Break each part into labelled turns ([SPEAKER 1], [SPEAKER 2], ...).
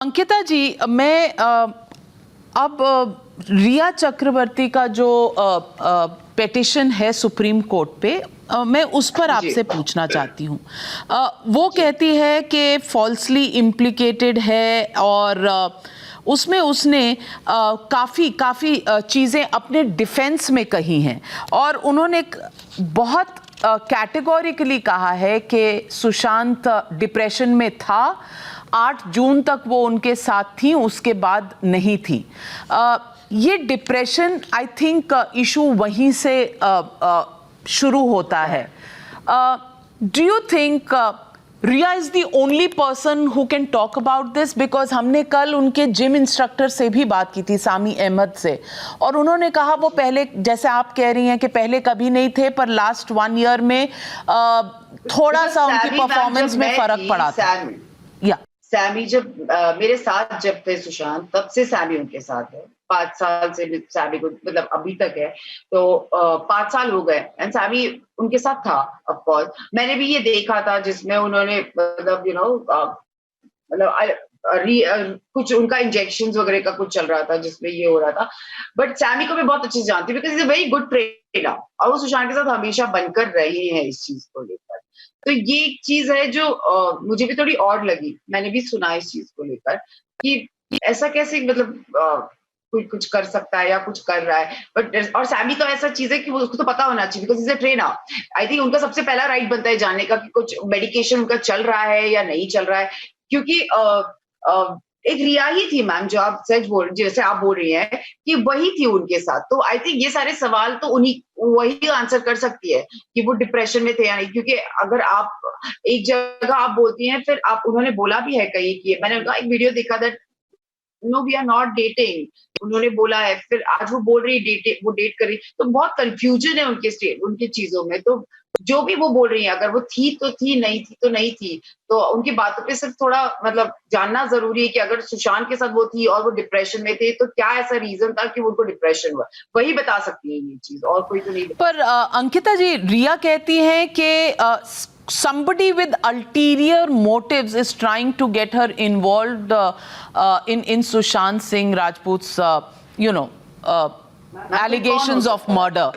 [SPEAKER 1] अंकिता जी, मैं अब रिया चक्रवर्ती का जो पेटिशन है सुप्रीम कोर्ट पे, मैं उस पर आपसे पूछना चाहती हूँ। वो कहती है कि फॉल्सली इम्प्लिकेटेड है और उसमें उसने काफ़ी चीज़ें अपने डिफेंस में कही हैं और उन्होंने बहुत कैटेगोरिकली कहा है कि सुशांत डिप्रेशन में था। 8 जून तक वो उनके साथ थी, उसके बाद नहीं थी। ये डिप्रेशन आई थिंक इशू वहीं से शुरू होता है। Do you think Riya is the only person who can talk about this? Because हमने कल उनके जिम इंस्ट्रक्टर से भी बात की थी, सामी अहमद से, और उन्होंने कहा वो पहले, जैसे आप कह रही हैं कि पहले कभी नहीं थे, पर लास्ट 1 ईयर में थोड़ा सा उनकी परफॉर्मेंस में फर्क पड़ा था। या
[SPEAKER 2] सैमी जब मेरे साथ जब थे सुशांत, तब से सैमी उनके साथ है। 5 साल से सैमी को, मतलब अभी तक है, तो 5 साल हो गए एंड सैमी उनके साथ था। ऑफ कोर्स मैंने भी ये देखा था जिसमें उन्होंने मतलब कुछ उनका इंजेक्शंस वगैरह का कुछ चल रहा था जिसमें ये हो रहा था। बट सैमी को मैं बहुत अच्छे से जानती हूँ because is a very good trainer और वो सुशांत के साथ हमेशा बनकर रहे हैं इस चीज को लेकर। तो ये एक चीज है जो मुझे भी थोड़ी और लगी। मैंने भी सुना इस चीज को लेकर कि ऐसा कैसे, मतलब कोई कुछ कर सकता है या कुछ कर रहा है। बट और सैमी तो ऐसा चीज है कि वो उसको तो पता होना चाहिए because is a trainer. I think उनका सबसे पहला राइट बनता है जानने का कि कुछ मेडिकेशन उनका चल रहा है या नहीं चल रहा है, क्योंकि एक रिया ही थी मैम, जो आप सच बोल, जैसे आप बोल रही हैं कि वही थी उनके साथ। तो आई थिंक ये सारे सवाल तो उन्हीं वही आंसर कर सकती है कि वो डिप्रेशन में थे या नहीं। क्योंकि अगर आप एक जगह आप बोलती हैं, फिर आप, उन्होंने बोला भी है कहीं कि, मैंने उनका एक वीडियो देखा that no we are not dating, उन्होंने बोला है। फिर आज वो बोल रही वो डेट कर रही, तो बहुत कंफ्यूजन है उनके स्टेट, उनकी चीजों में। तो जो भी वो बोल रही है, अगर वो थी तो थी, नहीं थी तो नहीं थी। तो उनकी बातों पे सिर्फ थोड़ा मतलब जानना जरूरी है कि अगर सुशांत के साथ वो थी और वो डिप्रेशन में थे, तो क्या ऐसा रीजन था कि उनको डिप्रेशन हुआ, वही बता सकती है ये चीज, और कोई तो नहीं।
[SPEAKER 1] पर अंकिता जी, रिया कहती है कि somebody with ulterior motives is trying to get her involved in Sushant Singh Rajput's allegations of murder.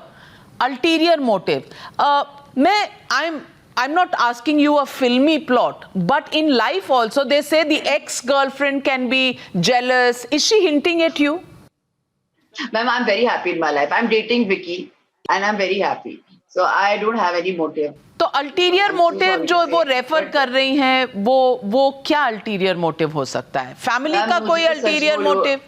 [SPEAKER 1] Ulterior motive. I'm not asking you a filmy plot, but in life also they say the ex-girlfriend can be jealous. Is she hinting at you?
[SPEAKER 2] Ma'am, I'm very happy in my life. I'm dating Vicky and I'm very happy. So I don't have any motive.
[SPEAKER 1] तो ulterior motive जो वो refer कर रही हैं, वो क्या ulterior motive हो सकता है? फैमिली का कोई अल्टीरियर मोटिव?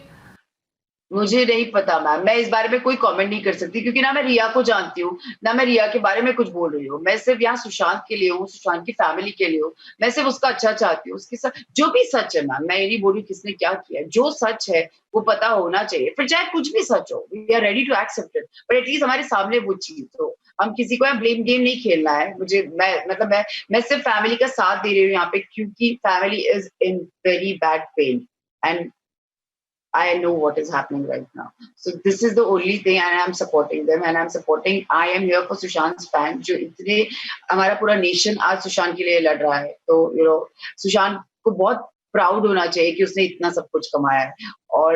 [SPEAKER 2] मुझे नहीं पता मैम, मैं इस बारे में कोई कमेंट नहीं कर सकती क्योंकि ना मैं रिया को जानती हूँ, ना मैं रिया के बारे में कुछ बोल रही हूँ। मैं सिर्फ यहाँ सुशांत के लिए हूँ, सुशांत की फैमिली के लिए हूँ। मैं सिर्फ उसका अच्छा चाहती हूँ, उसके साथ जो भी सच है मैम, मैं ये नहीं बोल रही किसने क्या किया, जो सच है वो पता होना चाहिए। फिर चाहे कुछ भी सच हो, we are ready to accept it, but at least हमारे सामने वो चीज हो। हम किसी को ब्लेम गेम नहीं खेलना है। मुझे मैं सिर्फ फैमिली का साथ दे रही हूँ यहाँ पे, क्योंकि family is in very bad pain and I know what is happening right now. So this is the only thing, and I'm supporting them, and I am here for Sushant's fans, जो इतने, हमारा पूरा nation आज सुशांत के लिए लड़ रहा है। तो सुशांत को बहुत प्राउड होना चाहिए कि उसने इतना सब कुछ कमाया है। और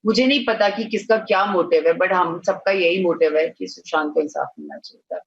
[SPEAKER 2] मुझे नहीं पता कि किसका क्या मोटिव है, बट हम सबका यही मोटिव है कि सुशांत को इंसाफ मिलना चाहिए।